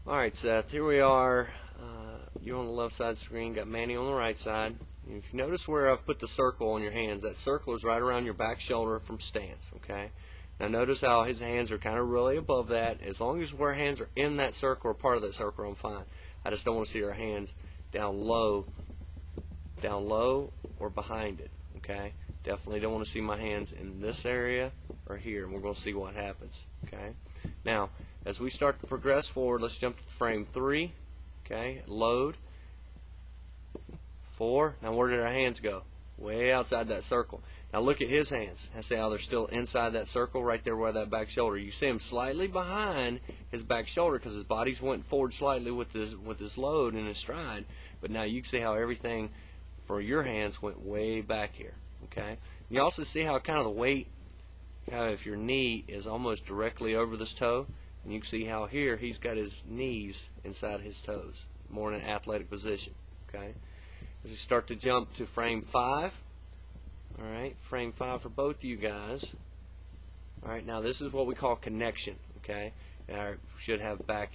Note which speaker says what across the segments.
Speaker 1: Alright, Seth, here we are. You're on the left side of the screen, got Manny on the right side. And if you notice where I've put the circle on your hands, that circle is right around your back shoulder from stance, okay? Now notice how his hands are kind of really above that. As long as our hands are in that circle or part of that circle, I'm fine. I just don't want to see our hands down low or behind it, okay? Definitely don't want to see my hands in this area or here, and we're going to see what happens, okay? Now, as we start to progress forward, let's jump to frame 3, okay? Load. 4. Now where did our hands go? Way outside that circle. Now look at his hands. I see how they're still inside that circle right there where that back shoulder. You see him slightly behind his back shoulder because his body's went forward slightly with his load and his stride. But now you can see how everything for your hands went way back here. Okay. You also see how kind of the weight, how if your knee is almost directly over this toe, and you can see how here he's got his knees inside his toes, more in an athletic position. Okay. As we start to jump to frame 5, all right, frame 5 for both of you guys. All right, now this is what we call connection. Okay, we should have back,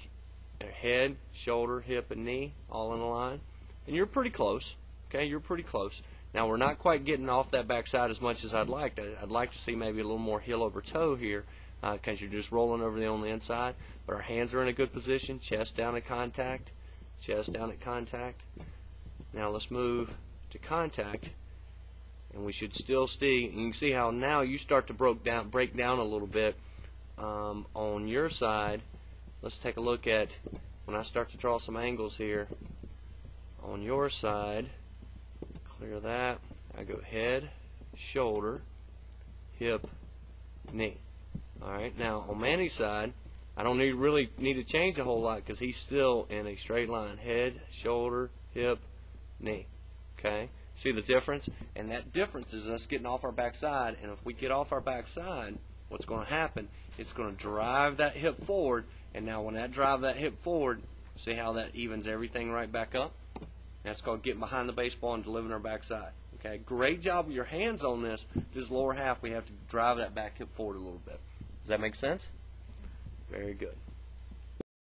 Speaker 1: head, shoulder, hip, and knee all in a line, and you're pretty close. Okay, you're pretty close. Now we're not quite getting off that backside as much as I'd like. I'd like to see maybe a little more heel over toe here, because you're just rolling over on the inside. But our hands are in a good position. Chest down at contact. Chest down at contact. Now let's move to contact, and we should still see. And you can see how now you start to break down a little bit on your side. Let's take a look at when I start to draw some angles here on your side. Clear that. I go head, shoulder, hip, knee. All right. Now on Manny's side, I don't really need to change a whole lot because he's still in a straight line. Head, shoulder, hip, knee. Okay. See the difference? And that difference is us getting off our backside. And if we get off our backside, what's going to happen? It's going to drive that hip forward. And now when that drive that hip forward, see how that evens everything right back up? That's called getting behind the baseball and delivering our backside. Okay, great job with your hands on this. This lower half, we have to drive that back hip forward a little bit. Does that make sense? Very good.